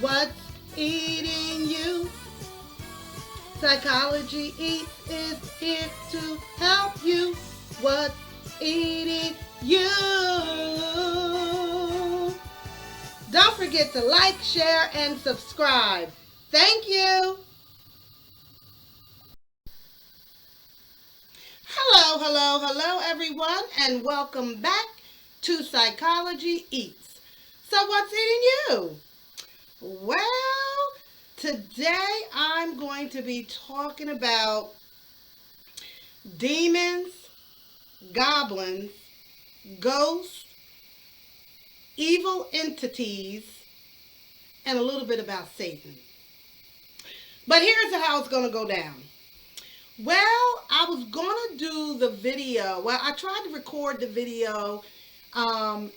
What's eating you? Psychology Eats is here to help you. What's eating you? Don't forget to like, share, and subscribe. Thank you. Hello, hello, hello, everyone, and welcome back to Psychology Eats. So, what's eating you? Well, today I'm going to be talking about demons, goblins, ghosts, evil entities, and a little bit about Satan. But here's how it's going to go down. Well, I was going to do the video. Well, I tried to record the video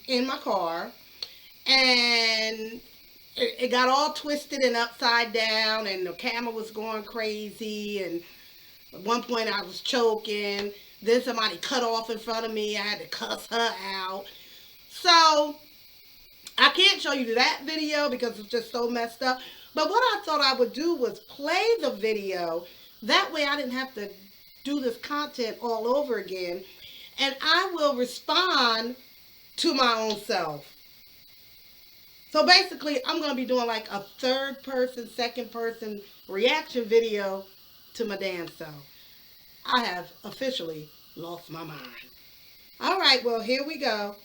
in my car, and it got all twisted and upside down, and the camera was going crazy. And at one point, I was choking. Then somebody cut off in front of me. I had to cuss her out. So I can't show you that video because it's just so messed up. But what I thought I would do was play the video. That way I didn't have to do this content all over again. And I will respond to my own self. So basically, I'm going to be doing like a third person, second person reaction video to my damn self. I have officially lost my mind. All right, well, here we go.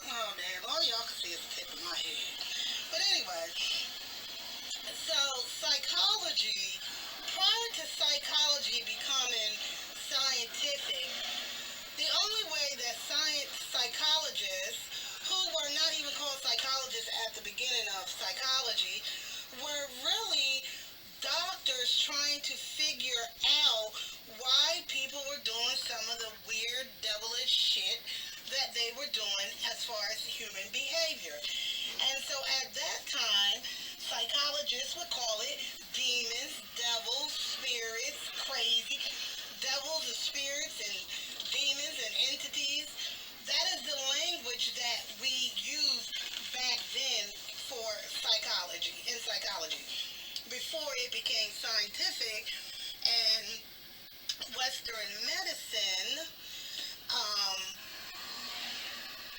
Oh, damn. All y'all can see is the tip of my head. But anyway, so psychology, prior to psychology becoming scientific, the only way that psychologists, who were not even called psychologists at the beginning of psychology, were really doctors trying to figure out why people were doing some of the weird, devilish shit that they were doing as far as human behavior. And so at that time, psychologists would call it demons, devils, spirits, crazy. Devils and spirits and demons and entities. That is the language that we used back then for psychology, in psychology, before it became scientific and Western medicine um,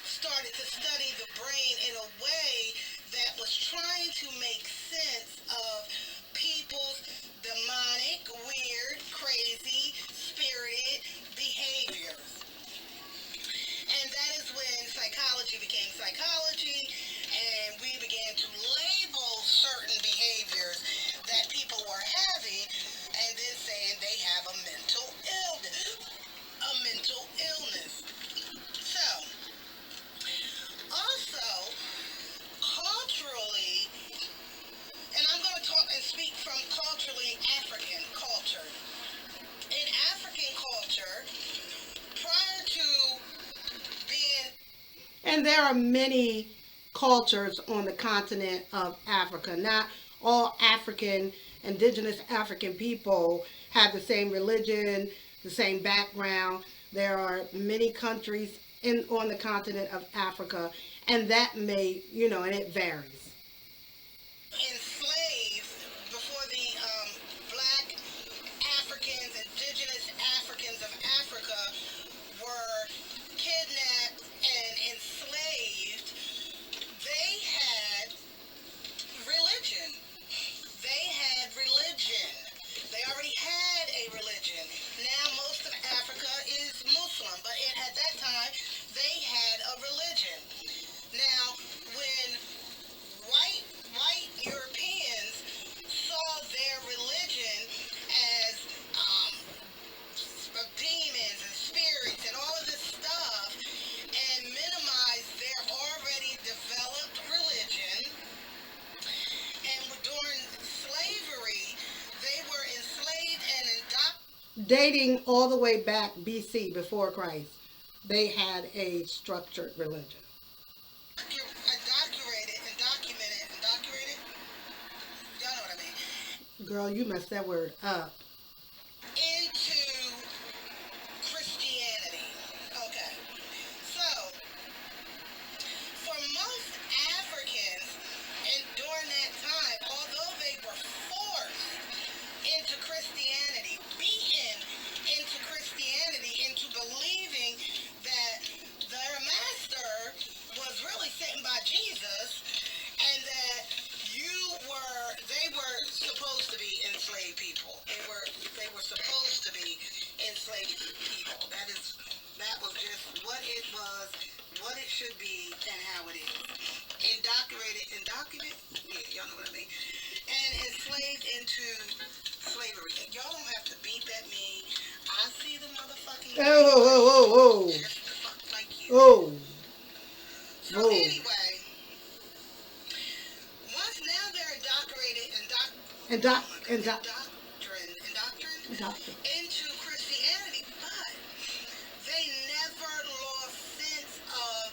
started to study the brain in a way that was trying to make sense of people's demonic, weird, crazy, spirited behaviors. And that is when psychology became psychology, and we began to label certain behaviors that people were having, and then saying they have a mental illness. A mental illness. So, also, culturally, and I'm going to talk and speak from culturally African culture. In African culture, prior to being, and there are many cultures on the continent of Africa. Not all African, indigenous African people have the same religion, the same background. There are many countries on the continent of Africa, and that may, and it varies. Enslaved before the black Africans, indigenous Africans of Africa were kidnapped and enslaved, they had religion. They had religion. They already had a religion. Now most of Africa is Muslim, but at that time they had a religion. Now, when white white Europeans saw their religion as demons and spirits and all of this stuff, and minimized their already developed religion, and during slavery, they were enslaved and indoctrinated. Dating all the way back BC, before Christ, they had a structured religion. Indoctrinated. Y'all know what I mean. Girl, you messed that word up. Into Christianity. Okay. So, for most Africans, how it is. Indoctrinated, yeah, y'all know what I mean. And enslaved into slavery. And y'all don't have to beep at me. I see the motherfucking. Oh. Just the fuck like you. Oh. So anyway, once now they're indoctrined into Christianity, but they never lost sense of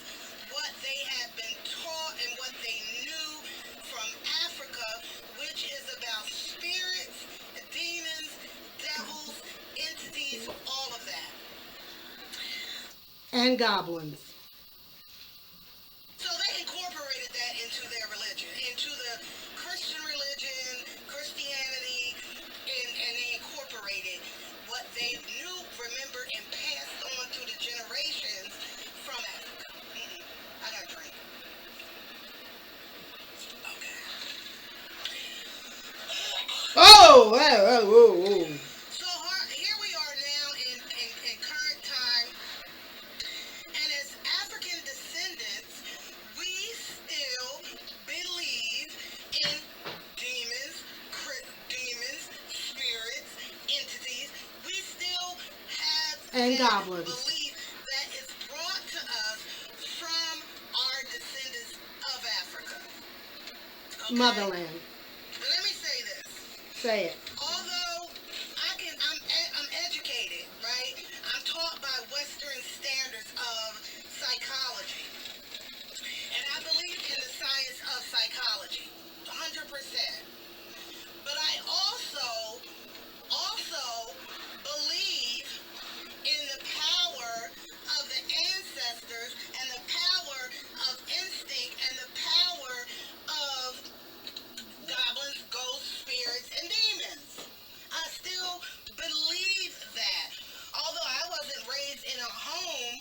what they had been taught and what they knew from Africa, which is about spirits, demons, devils, entities, all of that. And goblins. So they incorporated that into their religion, into the Christian religion, Christianity, and they incorporated what they knew, remembered, and passed on through the generations from Africa. I got a drink. Okay. Oh, oh. So here we are now in current time, and as African descendants, we still believe in demons, demons, spirits, entities. We still have And that goblins. belief that is brought to us from our descendants of Africa. Okay? Motherland. But let me say this. Say it. Although I'm educated, right? I'm taught by Western standards of psychology, and I believe in the science of psychology, 100%. But I also believe in the power of the ancestors and the power of instinct and the power of goblins, ghosts, spirits, and demons. I still believe that. Although I wasn't raised in a home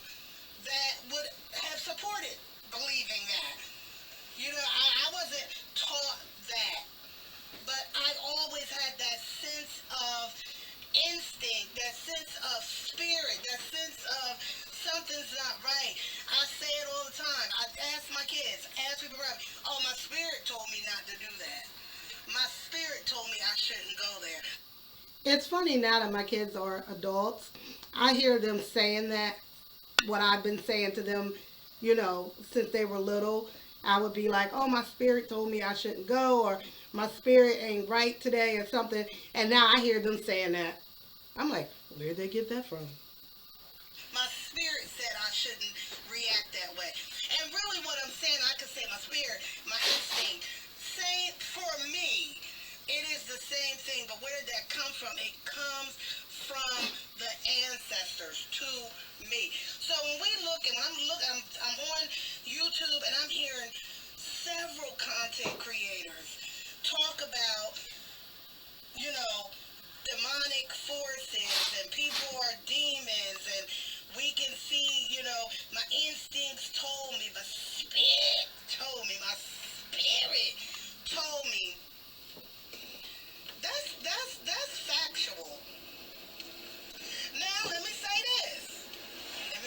that would have supported believing that. You know, I wasn't taught that. But I always had that sense of instinct, that sense of spirit, that sense of something's not right. I say it all the time. I ask my kids, ask people around, oh, my spirit told me not to do that. My spirit told me I shouldn't go there. It's funny now that my kids are adults. I hear them saying that, what I've been saying to them, since they were little. I would be like, oh, my spirit told me I shouldn't go, or my spirit ain't right today, or something. And now I hear them saying that. I'm like, where'd they get that from? My spirit said I shouldn't react that way. And really what I'm saying, I could say my spirit, my instinct. Same for me. It is the same thing, but where did that come from? It comes from the ancestors to me. So when we look, and I'm on YouTube and I'm hearing several content creators talk about, you know, demonic forces and people are demons and we can see, my instincts told me, my spirit told me, my spirit told me. That's factual. Now let me say this.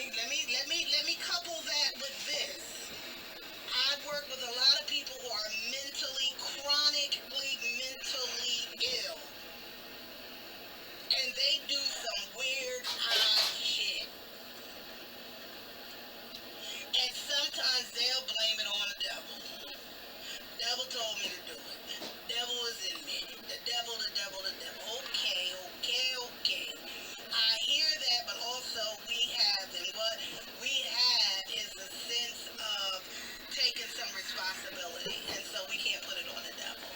Let me couple that with this. I work with a lot of people who are chronically mentally ill. And they do some weird, odd shit. And sometimes they'll blame it on the devil. Devil told me to do it. Devil is in me. The devil, the devil, the devil. Okay. I hear that, but also we have, and what we have is a sense of taking some responsibility. And so we can't put it on the devil.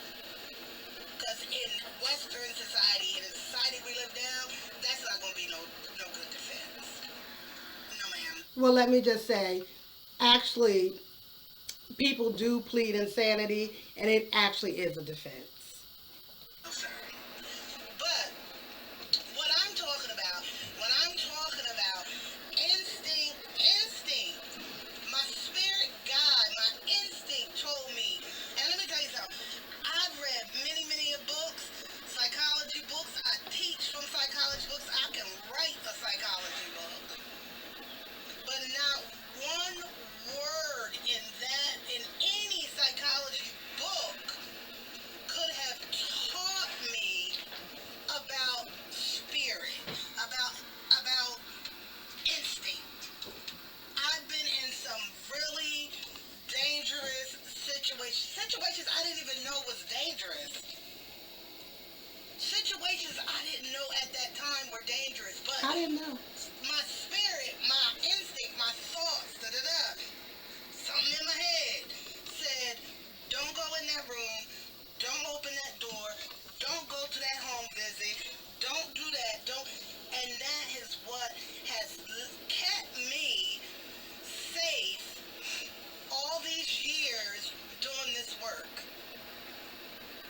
Because in Western society, in the society we live now, that's not going to be no good defense. No, ma'am. Well, let me just say, actually, people do plead insanity, and it actually is a defense. No, sir. But what I'm talking about, when I'm talking about instinct, my spirit guide, my instinct told me, and let me tell you something, I've read many books, psychology books, I teach from psychology books, I can write a psychology book, but not one word in that situations I didn't even know was dangerous. Situations I didn't know at that time were dangerous, but I didn't know. my spirit, my instinct, my thoughts, something in my head said, don't go in that room, don't open that door, don't go to that home visit, don't do that, don't. And that is what has kept me safe all these years doing this work.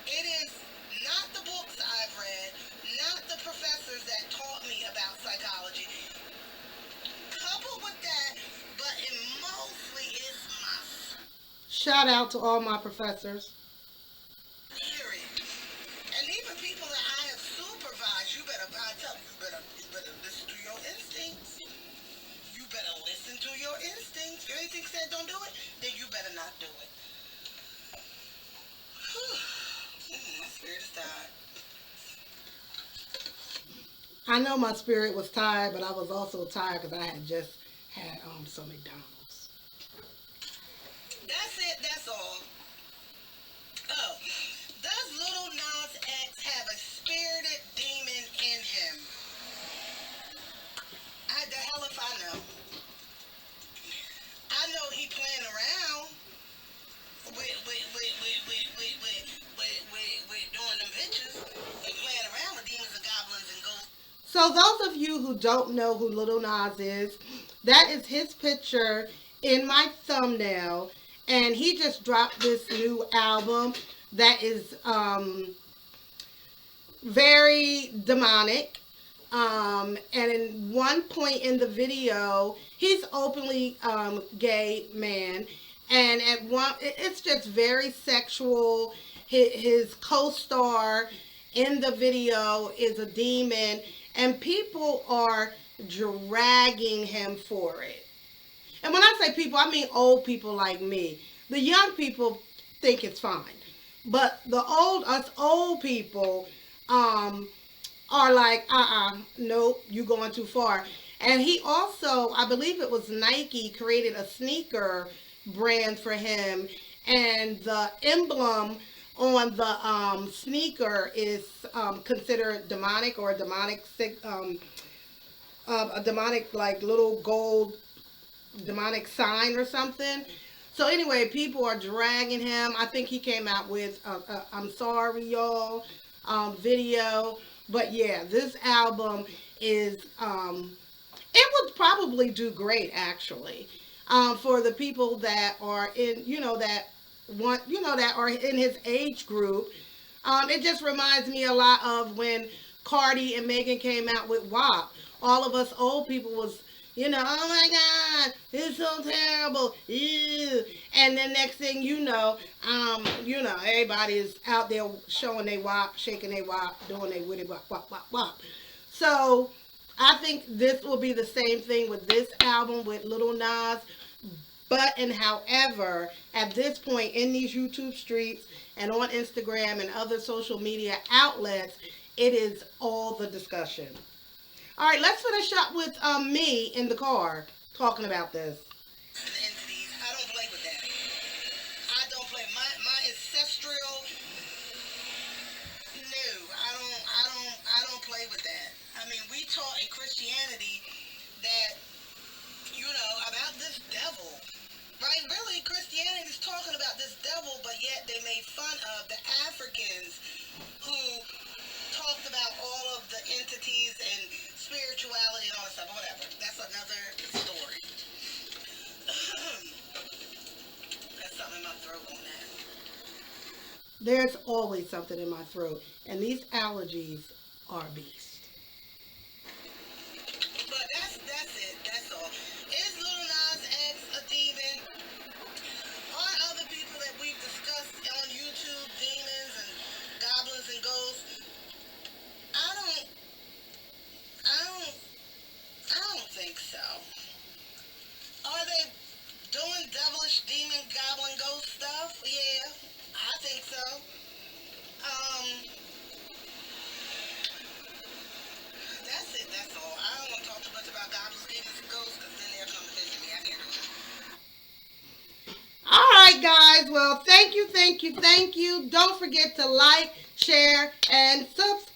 It is not the books I've read, not the professors that taught me about psychology. Coupled with that, but it mostly is my Shout out to all my professors. spirit. And even people that I have supervised, I tell you, you better listen to your instincts. You better listen to your instincts. If your instinct said don't do it, then you better not do it. My spirit is tired. I know my spirit was tired, but I was also tired because I had just had some McDonald's. That's it, that's all. Oh, does Little Nas X have a spirited demon in him? The hell if I know. I know he playing around with doing them pictures. He playing around with demons and goblins and ghosts. So those of you who don't know who Little Nas is, that is his picture in my thumbnail, and he just dropped this new album that is very demonic. And in one point in the video, he's openly gay man, and at one, it's just very sexual. His co-star in the video is a demon, and people are dragging him for it. And when I say people, I mean old people like me. The young people think it's fine, but us old people, are like, nope, you going too far. And he also, I believe it was Nike, created a sneaker brand for him, and the emblem on the sneaker is considered demonic, or a demonic like little gold demonic sign or something. So anyway, people are dragging him. I think he came out with "I'm Sorry Y'all" video. But yeah, this album is it would probably do great actually, for the people that are in, that want, that are in his age group. It just reminds me a lot of when Cardi and Megan came out with WAP. All of us old people was, oh my God, it's so terrible. Ew. And then next thing everybody is out there showing they WAP, shaking they WAP, doing they witty WAP, WAP, WAP, WAP. So I think this will be the same thing with this album with Little Nas. But and however, at this point in these YouTube streets and on Instagram and other social media outlets, it is all the discussion. All right, let's finish up with me in the car talking about this. Entities, I don't play with that. I don't play my ancestral. No, I don't play with that. I mean, we taught in Christianity that about this devil. Right? Really, Christianity is talking about this devil, but yet they made fun of the Africans who talked about all of the entities and spirituality and all that stuff. Whatever. That's another story. Got something in my throat on that. There's always something in my throat, and these allergies are a beast. But that's it. That's all. Is Lil Nas X a demon? Are other people that we've discussed on YouTube demons and goblins and ghosts? I don't think so. Are they doing devilish demon goblin ghost stuff? Yeah, I think so. That's it. That's all. I don't want to talk too much about goblins, demons, and ghosts because then they'll come and visit me. I can't do it. All right, guys. Well, thank you, thank you, thank you. Don't forget to like, share, and subscribe.